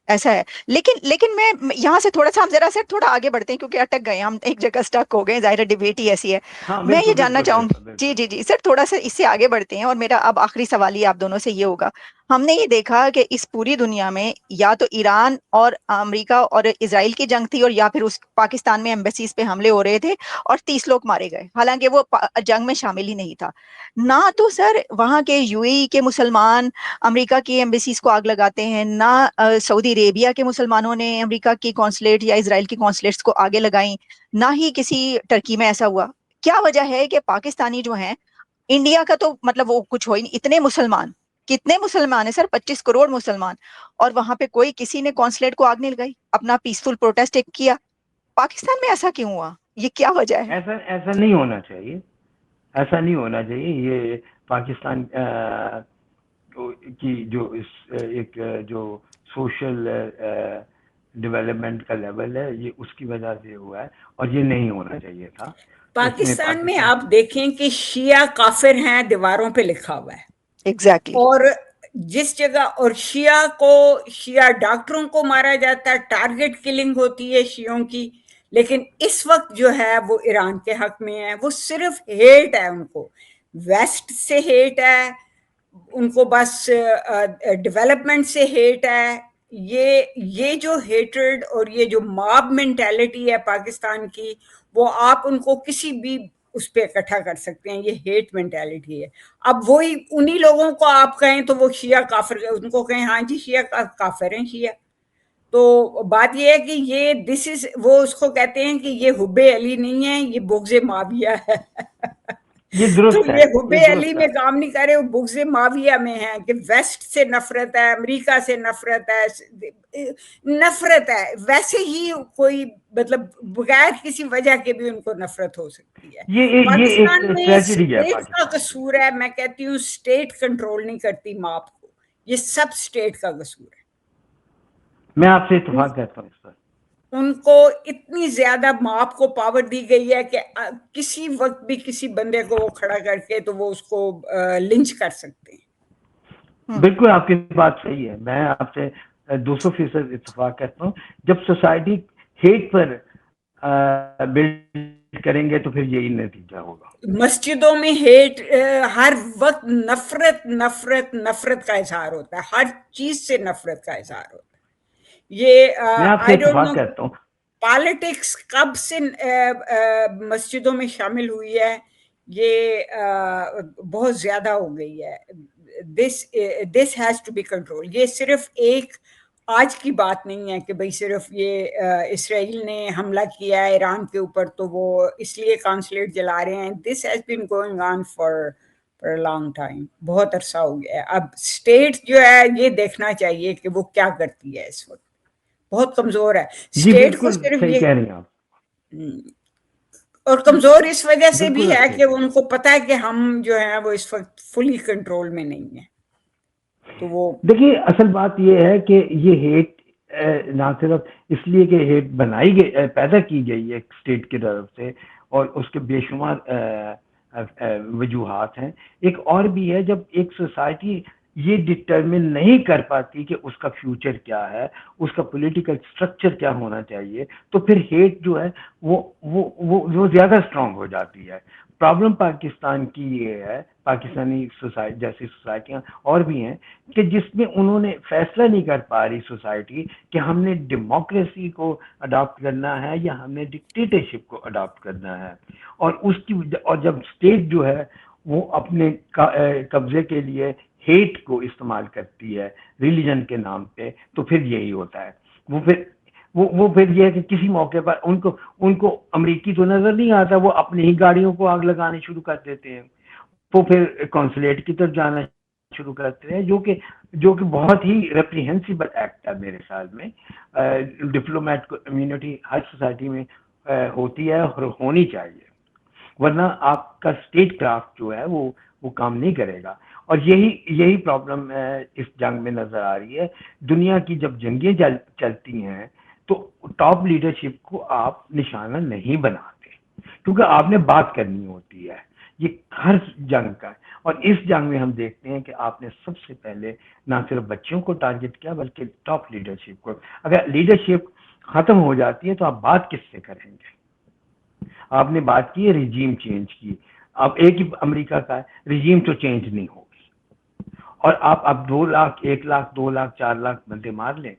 [SPEAKER 1] ایسا ہے. لیکن میں یہاں سے تھوڑا سا, ہم ذرا سر تھوڑا آگے بڑھتے ہیں کیونکہ اٹک گئے ہم ایک جگہ, اسٹک ہو گئے. ظاہر ڈیبیٹ ہی ایسی ہے. میں یہ جاننا چاہوں گی, جی سر, تھوڑا سا اس سے آگے بڑھتے ہیں. اور میرا اب آخری سوال ہی آپ دونوں سے یہ ہوگا, ہم نے یہ دیکھا کہ اس پوری دنیا میں یا تو ایران اور امریکہ اور اسرائیل کی جنگ تھی, اور یا پھر اس پاکستان میں ایمبیسیز پہ حملے ہو رہے تھے اور 30 لوگ مارے گئے, حالانکہ وہ جنگ میں شامل ہی نہیں تھا. نہ تو سر وہاں کے یو اے ای کے مسلمان امریکہ کی ایمبیسیز کو آگ لگاتے ہیں, نہ سعودی عربیہ کے مسلمانوں نے امریکہ کی قونصلیٹ یا اسرائیل کی قونصلیٹس کو آگے لگائیں, نہ ہی کسی ٹرکی میں ایسا ہوا. کیا وجہ ہے کہ پاکستانی جو ہیں, انڈیا کا تو مطلب وہ کچھ ہو ہی نہیں, اتنے مسلمان, کتنے مسلمان ہیں سر, 25 کروڑ مسلمان, اور وہاں پہ کوئی کسی نے قونصلیٹ کو آگ نہیں لگائی, اپنا پیسفل پروٹیسٹ ایک کیا. پاکستان میں ایسا کیوں ہوا؟ یہ کیا وجہ ہے؟
[SPEAKER 2] ایسا نہیں ہونا چاہیے, ایسا نہیں ہونا چاہیے. یہ پاکستان کی جو ایک جو سوشل ڈیولپمنٹ کا لیول ہے, یہ اس کی وجہ سے ہوا ہے, اور یہ نہیں ہونا چاہیے تھا.
[SPEAKER 3] پاکستان میں آپ دیکھیں کہ شیعہ کافر ہیں, دیواروں پہ لکھا ہوا ہے.
[SPEAKER 1] ایگزیکٹلی.
[SPEAKER 3] اور جس جگہ, اور شیعہ ڈاکٹروں کو مارا جاتا ہے, ٹارگٹ کلنگ ہوتی ہے شیعوں کی. لیکن اس وقت جو ہے وہ ایران کے حق میں ہے. وہ صرف ہیٹ ہے, ان کو ویسٹ سے ہیٹ ہے, ان کو بس ڈیولپمنٹ سے ہیٹ ہے. یہ جو ہیٹرڈ اور یہ جو ماب مینٹیلٹی ہے پاکستان کی, وہ آپ ان کو کسی بھی اس پہ اکٹھا کر سکتے ہیں. یہ ہیٹ مینٹیلٹی ہے. اب وہی انہی لوگوں کو آپ کہیں تو وہ شیعہ کافر, ان کو کہیں ہاں جی شیعہ کافر ہیں شیعہ. تو بات یہ ہے کہ یہ وہ اس کو کہتے ہیں کہ یہ حب علی نہیں ہے, یہ بغض معاویہ ہے.
[SPEAKER 2] یہ
[SPEAKER 3] تو
[SPEAKER 2] درست ہے,
[SPEAKER 3] یہ حب علی میں کام نہیں کرے, وہ بغض معاویہ میں ہے کہ ویسٹ سے نفرت ہے, امریکہ سے نفرت ہے. ویسے ہی کوئی مطلب بغیر کسی وجہ کے بھی ان کو نفرت ہو سکتی ہے.
[SPEAKER 2] یہ ایک
[SPEAKER 3] پاکستان میں
[SPEAKER 2] ٹریجڈی ہے.
[SPEAKER 3] اسٹیٹ کا قصور ہے. میں کہتی ہوں اسٹیٹ کنٹرول نہیں کرتی ماپ کو, یہ سب اسٹیٹ کا قصور ہے.
[SPEAKER 2] میں آپ سے اتفاق کرتا ہوں اس پر.
[SPEAKER 3] ان کو اتنی زیادہ ماپ کو پاور دی گئی ہے کہ کسی وقت بھی کسی بندے کو وہ کھڑا کر کے تو وہ اس کو لنچ کر سکتے ہیں.
[SPEAKER 2] بالکل آپ کی بات صحیح ہے, میں آپ سے 200% اتفاق کرتا ہوں. جب سوسائٹی ہیٹ پر بلڈ کریں گے تو پھر یہی نتیجہ ہوگا.
[SPEAKER 3] مسجدوں میں ہیٹ, ہر وقت نفرت کا اظہار ہوتا ہے, ہر چیز سے نفرت کا اظہار ہوتا ہے. یہ
[SPEAKER 2] میں آپ سے اتفاق کرتا ہوں.
[SPEAKER 3] پالیٹکس کب سے مسجدوں میں شامل ہوئی ہے, یہ بہت زیادہ ہو گئی ہے. This has to be control. یہ صرف ایک آج کی بات نہیں ہے کہ بھئی صرف یہ اسرائیل نے حملہ کیا ہے ایران کے اوپر تو وہ اس لیے کانسلیٹ جلا رہے ہیں. This has been going on for long time, بہت عرصہ ہو گیا ہے. اب اسٹیٹ جو ہے یہ دیکھنا چاہیے کہ وہ کیا کرتی ہے. اس وقت بہت کمزور ہے اسٹیٹ کو, صرف
[SPEAKER 2] صحیح
[SPEAKER 3] یہ
[SPEAKER 2] کہہ رہی ہیں آپ.
[SPEAKER 3] اور کمزور اس وجہ سے بھی ہے کہ ان کو پتا ہے کہ ہم جو ہیں وہ اس وقت فلی کنٹرول میں نہیں ہیں. تو وہ
[SPEAKER 2] دیکھیے اصل بات یہ ہے کہ یہ ہیٹ نہ صرف اس لیے کہ ہیٹ بنائی گئی, پیدا کی گئی ہے ایک اسٹیٹ کی طرف سے, اور اس کے بے شمار وجوہات ہیں. ایک اور بھی ہے, جب ایک سوسائٹی یہ ڈٹرمن نہیں کر پاتی کہ اس کا فیوچر کیا ہے, اس کا پولیٹیکل اسٹرکچر کیا ہونا چاہیے, تو پھر ہیٹ جو ہے وہ زیادہ اسٹرانگ ہو جاتی ہے. پرابلم پاکستان کی یہ ہے, پاکستانی سوسائٹی جیسی سوسائٹیاں اور بھی ہیں, کہ جس میں انہوں نے فیصلہ نہیں کر پا رہی سوسائٹی کہ ہم نے ڈیموکریسی کو اڈاپٹ کرنا ہے یا ہم نے ڈکٹیٹرشپ کو اڈاپٹ کرنا ہے. اور جب اسٹیٹ جو ہے وہ اپنے قبضے کے لیے ہیٹ کو استعمال کرتی ہے ریلیجن کے نام پہ, تو پھر یہی ہوتا ہے. وہ پھر یہ ہے کہ کسی موقع پر ان کو امریکی تو نظر نہیں آتا, وہ اپنی ہی گاڑیوں کو آگ لگانے شروع کر دیتے ہیں. وہ پھر کونسلیٹ کی طرف جانا شروع کرتے ہیں, جو کہ بہت ہی ریپریہنسیبل ایکٹ ہے میرے خیال میں. ڈپلومیٹ کمیونٹی ہر سوسائٹی میں ہوتی ہے اور ہونی چاہیے, ورنہ آپ کا اسٹیٹ کرافٹ جو ہے وہ کام نہیں کرے گا. اور یہی پرابلم اس جنگ میں نظر آ رہی ہے. دنیا کی جب جنگیں چلتی ہیں تو ٹاپ لیڈرشپ کو آپ نشانہ نہیں بناتے, کیونکہ آپ نے بات کرنی ہوتی ہے. یہ ہر جنگ کا ہے, اور اس جنگ میں ہم دیکھتے ہیں کہ آپ نے سب سے پہلے نہ صرف بچوں کو ٹارگٹ کیا بلکہ ٹاپ لیڈرشپ کو. اگر لیڈرشپ ختم ہو جاتی ہے تو آپ بات کس سے کریں گے؟ آپ نے بات کی ہے ریجیم چینج کی, اب ایک ہی امریکہ کا ہے, ریجیم تو چینج نہیں ہوگی. اور آپ اب 2 لاکھ 1 لاکھ 2 لاکھ 4 لاکھ بندے مار لیں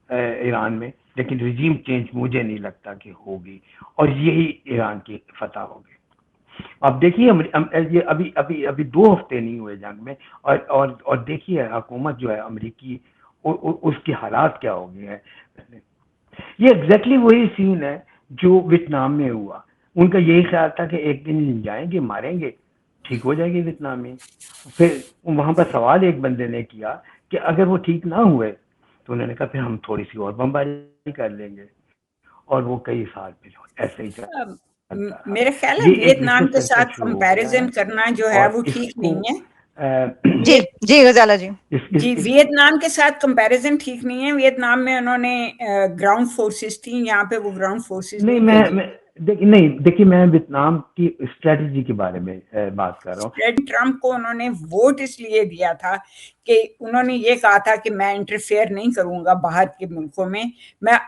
[SPEAKER 2] ایران میں, لیکن ریجیم چینج مجھے نہیں لگتا کہ ہوگی, اور یہی ایران کی فتح ہوگی. اب دیکھیے یہ ابھی 2 ہفتے نہیں ہوئے جنگ میں, اور دیکھیے حکومت جو ہے امریکی, اس کی حالات کیا ہو گئے ہیں. یہ ایگزیکٹلی وہی سین ہے جو ویتنام میں ہوا. ان کا یہی خیال تھا کہ ایک دن جائیں گے, ماریں گے, ٹھیک ہو جائے گی ویتنام میں. پھر وہاں پر سوال ایک بندے نے کیا کہ اگر وہ ٹھیک نہ ہوئے تو انہوں نے کہا پھر ہم تھوڑی سی اور بمباری کر لیں گے, اور وہ کئی سال پھر ایسے ہی چلتا رہا.
[SPEAKER 3] میرے خیال ہے
[SPEAKER 2] یہ ایک
[SPEAKER 3] ویتنام
[SPEAKER 2] وشو
[SPEAKER 3] کے
[SPEAKER 2] سرکل
[SPEAKER 3] ساتھ
[SPEAKER 2] شروع ہو گیا ہے,
[SPEAKER 3] کمپیریزن کرنا جو ہے
[SPEAKER 2] اور
[SPEAKER 3] وہ
[SPEAKER 2] اس
[SPEAKER 3] ٹھیک
[SPEAKER 2] کو
[SPEAKER 3] نہیں ہے.
[SPEAKER 1] جی جی غزالہ جی.
[SPEAKER 3] جی ویتنام کے ساتھ کمپیریزن ٹھیک نہیں ہے. ویتنام میں انہوں نے گراؤنڈ فورسز تھیں, یہاں پہ وہ گراؤنڈ فورسز نہیں بھیجی.
[SPEAKER 2] دیکھیے میں ویتنام کی اسٹریٹجی کے بارے میں بات کر رہا ہوں.
[SPEAKER 3] ٹرمپ کو انہوں نے ووٹ اس لیے دیا تھا کہ انہوں نے یہ کہا تھا کہ میں انٹرفیئر نہیں کروں گا باہر کے ملکوں میں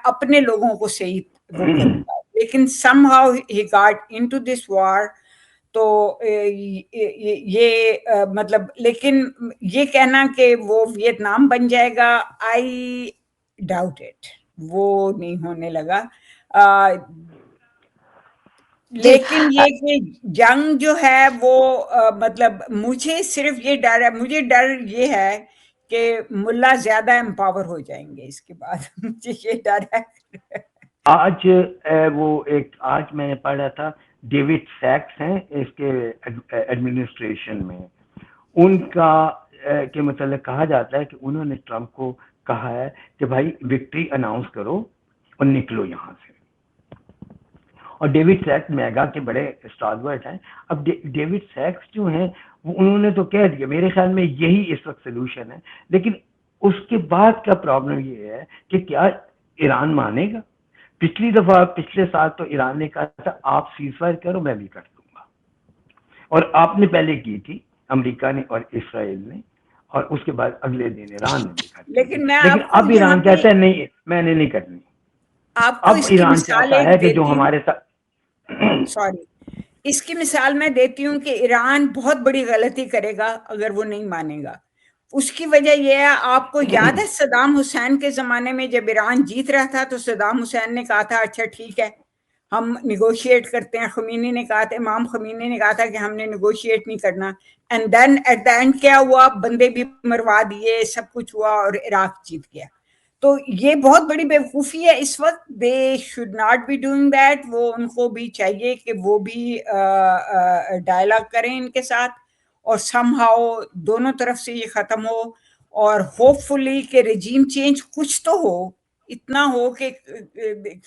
[SPEAKER 3] اپنے لوگوں کو صحیح وہ کروں گا. لیکن somehow he got into this war. تو یہ مطلب, لیکن یہ کہنا کہ وہ ویتنام بن جائے گا, آئی ڈاؤٹ اٹ, وہ نہیں ہونے لگا. لیکن یہ کہ جنگ جو ہے وہ مطلب مجھے صرف یہ ڈر ہے, مجھے ڈر یہ ہے کہ ملا زیادہ امپاور ہو جائیں گے اس کے بعد, مجھے یہ ڈر ہے.
[SPEAKER 2] آج آج میں نے پڑھا تھا, ڈیوڈ سیکس ہیں اس کے ایڈمنسٹریشن میں, ان کا کے متعلق کہا جاتا ہے کہ انہوں نے ٹرمپ کو کہا ہے کہ بھائی وکٹری اناؤنس کرو اور نکلو یہاں سے. اور ڈیوڈ سیکس میگا کے بڑے اسٹالورٹ ہیں. اب ڈیوڈ سیکس جو ہیں انہوں نے تو کہہ دیا, میرے خیال میں یہی اس وقت سلوشن ہے. لیکن اس کے بعد کا پرابلم یہ ہے کہ کیا ایران مانے گا؟ پچھلے سال تو ایران نے کہا تھا آپ سیز فائر کرو میں بھی کر دوں گا, اور آپ نے پہلے کی تھی امریکہ نے اور اسرائیل نے, اور اس کے بعد اگلے دن ایران نے بھی کر دی تھی. لیکن اب ایران کہتا ہے نہیں میں نے نہیں کرنی.
[SPEAKER 3] آپ کو
[SPEAKER 2] اب
[SPEAKER 3] اس کی
[SPEAKER 2] ایران
[SPEAKER 3] مثال
[SPEAKER 2] چاہتا ہے
[SPEAKER 3] ایک
[SPEAKER 2] کہ جو
[SPEAKER 3] دیتی ہوں,
[SPEAKER 2] ہمارے ساتھ
[SPEAKER 3] سوری, اس کی مثال میں دیتی ہوں کہ ایران بہت بڑی غلطی کرے گا اگر وہ نہیں مانے گا. اس کی وجہ یہ ہے, آپ کو یاد ہے صدام حسین کے زمانے میں جب ایران جیت رہا تھا تو صدام حسین نے کہا تھا اچھا ٹھیک ہے ہم نیگوشیٹ کرتے ہیں. خمینی نے کہا تھا, امام خمینی نے کہا تھا کہ ہم نے نیگوشیٹ نہیں کرنا. And then at the end کیا ہوا, بندے بھی مروا دیے, سب کچھ ہوا اور عراق جیت گیا. تو یہ بہت بڑی بیوقوفی ہے اس وقت. They should not be doing that. وہ ان کو بھی چاہیے کہ وہ بھی ڈائلاگ کریں ان کے ساتھ, اور سم ہاؤ دونوں طرف سے یہ ختم ہو, اور ہوپ فلی کہ رجیم چینج کچھ تو ہو, اتنا ہو کہ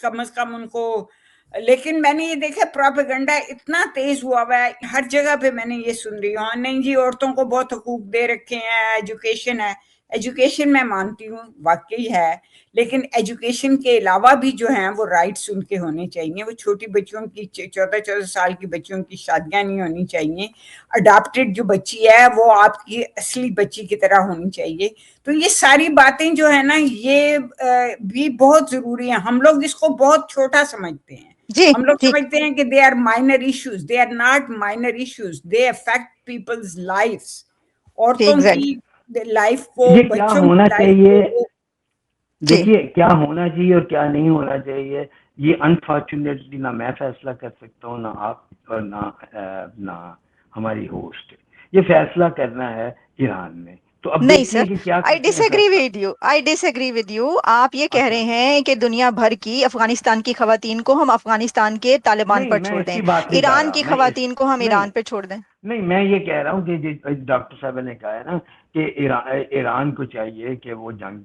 [SPEAKER 3] کم از کم ان کو. لیکن میں نے یہ دیکھا پروپیگنڈا اتنا تیز ہوا ہے ہر جگہ پہ, میں نے یہ سن رہی ہوں نہیں جی عورتوں کو بہت حقوق دے رکھے ہیں, ایجوکیشن ہے. ایجوکیشن میں مانتی ہوں واقعی ہے، لیکن ایجوکیشن کے علاوہ بھی جو ہیں وہ رائٹس ان کے ہونے چاہیے. وہ چھوٹی بچیوں کی 14 سال کی بچیوں کی شادیاں نہیں ہونی چاہیے. اڈاپٹیڈ جو بچی ہے وہ آپ کی اصلی بچی کی طرح ہونی چاہیے. تو یہ ساری باتیں جو ہے نا یہ بھی بہت ضروری ہیں. ہم لوگ اس کو بہت چھوٹا سمجھتے ہیں.
[SPEAKER 1] جی
[SPEAKER 3] ہم لوگ
[SPEAKER 1] ٹھیک
[SPEAKER 3] سمجھتے ہیں کہ they are minor issues. They are not minor issues. They affect people's lives. عورتوں
[SPEAKER 1] ایگزیکٹ
[SPEAKER 3] کی لائف کو،
[SPEAKER 2] یہ کیا
[SPEAKER 3] بچوں
[SPEAKER 2] ہونا
[SPEAKER 3] کی لائف
[SPEAKER 2] چاہیے،
[SPEAKER 3] کو.
[SPEAKER 1] جی
[SPEAKER 2] دیکھیے کیا ہونا چاہیے اور کیا نہیں ہونا چاہیے یہ انفارچونیٹلی نہ میں فیصلہ کر سکتا ہوں، نہ آپ اور نہ ہماری ہوسٹ. یہ فیصلہ کرنا ہے ایران میں. تو اب
[SPEAKER 1] نہیں
[SPEAKER 2] دیکھتے
[SPEAKER 1] سر،
[SPEAKER 2] ہیں کہ کیا
[SPEAKER 1] آئی
[SPEAKER 2] کرتے
[SPEAKER 1] ڈس
[SPEAKER 2] ہیں
[SPEAKER 1] ایگری
[SPEAKER 2] فیصلہ.
[SPEAKER 1] With you, I disagree with you. آپ یہ کہہ
[SPEAKER 2] اچھا
[SPEAKER 1] رہے ہیں کہ دنیا بھر کی افغانستان کی خواتین کو ہم افغانستان کے طالبان
[SPEAKER 2] نہیں،
[SPEAKER 1] پر
[SPEAKER 2] میں
[SPEAKER 1] چھوڑ
[SPEAKER 2] اس
[SPEAKER 1] دیں،
[SPEAKER 2] کی بات نہیں کر
[SPEAKER 1] ایران
[SPEAKER 2] رہا.
[SPEAKER 1] کی خواتین کو ہم
[SPEAKER 2] نہیں
[SPEAKER 1] ایران پہ چھوڑ دیں.
[SPEAKER 2] نہیں، میں یہ کہہ رہا ہوں کہ ڈاکٹر صاحب نے کہا ہے نا کہ ایران کو چاہیے کہ وہ جنگ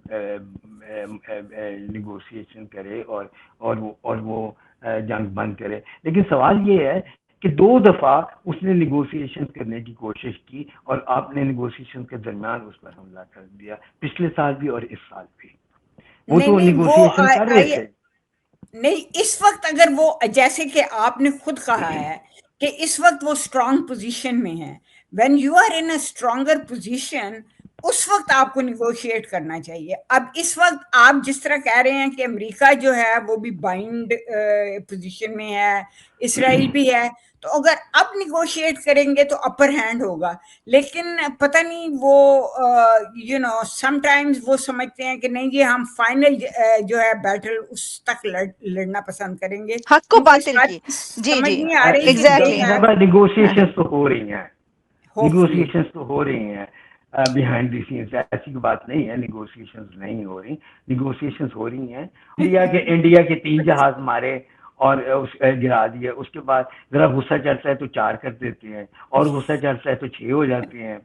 [SPEAKER 2] نیگوسیشن کرے اور وہ جنگ بند کرے. لیکن سوال یہ ہے کہ 2 دفعہ اس نے نیگوسیشن کرنے کی کوشش کی اور آپ نے نیگوسیشن کے درمیان اس پر حملہ کر دیا، پچھلے سال بھی اور اس سال بھی. وہ تو
[SPEAKER 3] نہیں وہ
[SPEAKER 2] نیگوسیشن کر رہے تھے.
[SPEAKER 3] نہیں، اس وقت اگر وہ جیسے کہ آپ نے خود کہا ہے کہ اس وقت وہ اسٹرانگ پوزیشن میں ہے. When you are in a stronger position اس وقت آپ کو نیگوشیٹ کرنا چاہیے. اب اس وقت آپ جس طرح کہہ رہے ہیں کہ امریکہ جو ہے وہ بھی بائنڈ پوزیشن میں ہے، اسرائیل بھی ہے، تو اگر اب نیگوشیٹ کریں گے تو اپر ہینڈ ہوگا. لیکن پتہ نہیں وہ سم ٹائمز وہ سمجھتے ہیں کہ نہیں یہ ہم فائنل جو ہے بیٹل اس تک لڑنا پسند کریں گے.
[SPEAKER 1] حق کو
[SPEAKER 3] ان کو اس
[SPEAKER 1] باطل
[SPEAKER 3] بات
[SPEAKER 1] کی.
[SPEAKER 3] کی
[SPEAKER 1] جی
[SPEAKER 3] سمجھ
[SPEAKER 1] جی
[SPEAKER 3] نہیں آ رہی کہ
[SPEAKER 1] ایگزیکٹلی.
[SPEAKER 3] دے آر
[SPEAKER 2] نیگوسیشن تو ہو رہی ہیں،
[SPEAKER 3] ہوپفلی.
[SPEAKER 2] نیگوسیشنز تو ہو رہی ہیں بیہائنڈ دی سینس. ایسی کوئی بات نہیں ہے نیگوسیشنز نہیں ہو رہی، نیگوسیشنز ہو رہی ہیں. انڈیا کے 3 جہاز مارے اور گرا دیے، اس کے بعد ذرا غصہ چڑھتا ہے تو 4 کر دیتے ہیں، اور غصہ چڑھتا ہے تو 6 ہو جاتے ہیں،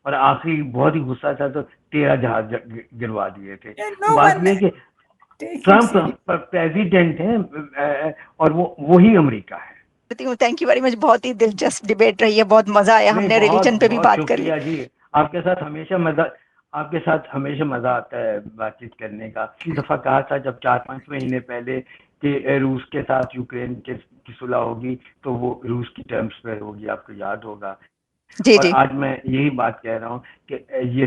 [SPEAKER 2] اور آخری بہت ہی غصہ تھا تو 13 جہاز گروا دیے تھے. تو
[SPEAKER 3] نو
[SPEAKER 2] بات
[SPEAKER 3] ون
[SPEAKER 2] یہ ہے کہ
[SPEAKER 3] ٹیک ہم
[SPEAKER 2] ٹرمپ پریزیڈنٹ ہیں اور وہی امریکہ ہے.
[SPEAKER 1] Thank you very much. بہت ہی دلچسپ ڈبیٹ رہی ہے، بہت مزہ آیا. ہم
[SPEAKER 2] نہیں،
[SPEAKER 1] نے
[SPEAKER 2] بہت
[SPEAKER 1] ریلیجن پہ بھی
[SPEAKER 2] بہت
[SPEAKER 1] بات کر لی.
[SPEAKER 2] شکریہ جی. آپ کے ساتھ ہمیشہ مزہ آتا ہے بات چیت کرنے کا. اس دفعہ کہا تھا جب 4-5 مہینے پہلے کہ روس کے ساتھ یوکرین کی صلح ہوگی تو وہ روس کی ٹرمز پہ ہوگی، آپ کو یاد ہوگا.
[SPEAKER 1] جی
[SPEAKER 2] اور
[SPEAKER 1] جی
[SPEAKER 2] آج میں یہی بات کہہ رہا ہوں کہ یہ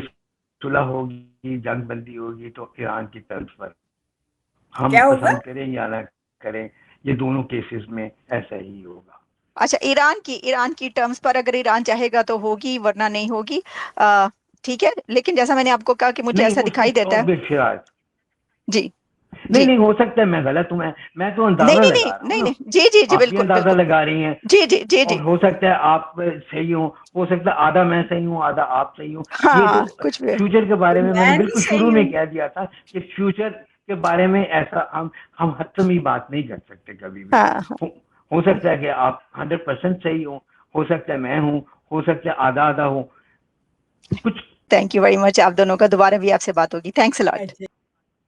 [SPEAKER 2] صلح ہوگی، جنگ بندی ہوگی تو ایران کی ٹرمز پر. ہم
[SPEAKER 3] کیا ہوگا.
[SPEAKER 2] پسند کریں یا نہ کریں، یہ دونوں کیسز میں ایسا ہی ہوگا.
[SPEAKER 1] اچھا، ایران کی ٹرمز پر اگر ایران چاہے گا تو ہوگی، ورنہ نہیں ہوگی. ٹھیک ہے، لیکن جیسا میں نے آپ کو کہا کہ مجھے
[SPEAKER 2] نہیں
[SPEAKER 1] ایسا
[SPEAKER 2] اس کی
[SPEAKER 1] دکھائی دیتا ہے.
[SPEAKER 2] شاید
[SPEAKER 1] جی جی.
[SPEAKER 2] نہیں ہو سکتا ہے میں غلط ہوں. میں تو
[SPEAKER 1] نہیں
[SPEAKER 2] اندازہ
[SPEAKER 1] نہیں
[SPEAKER 2] لگا
[SPEAKER 1] نہیں
[SPEAKER 2] رہا ہوں
[SPEAKER 1] نہیں
[SPEAKER 2] نا.
[SPEAKER 1] نہیں. جی جی جی
[SPEAKER 2] آپ بھی
[SPEAKER 1] بالکل
[SPEAKER 2] اندازہ
[SPEAKER 1] بالکل.
[SPEAKER 2] لگا رہی ہیں،
[SPEAKER 1] جی جی جی جی.
[SPEAKER 2] اور ہو سکتا ہے آپ صحیح ہوں، ہو سکتا ہے آدھا میں صحیح ہوں آدھا آپ صحیح ہوں. یہ
[SPEAKER 1] ہاں
[SPEAKER 2] تو
[SPEAKER 1] کچھ بھی.
[SPEAKER 2] فیوچر کے بارے میں نے
[SPEAKER 3] میں بھی
[SPEAKER 2] بالکل شروع
[SPEAKER 3] صحیح
[SPEAKER 2] میں
[SPEAKER 3] ہوں.
[SPEAKER 2] کہہ دیا تھا کہ فیوچر کے بارے میں ایسا ہم حتمی بات نہیں کر سکتے کبھی بھی.
[SPEAKER 1] ہاں.
[SPEAKER 2] ہو سکتا ہے کہ آپ 100% صحیح ہو سکتا ہے میں ہوں، ہو سکتا ہے آدھا ہوں کچھ.
[SPEAKER 1] Thank you very much. آپ دونوں کا دوبارہ بھی آپ سے بات ہوگی. Thanks allot.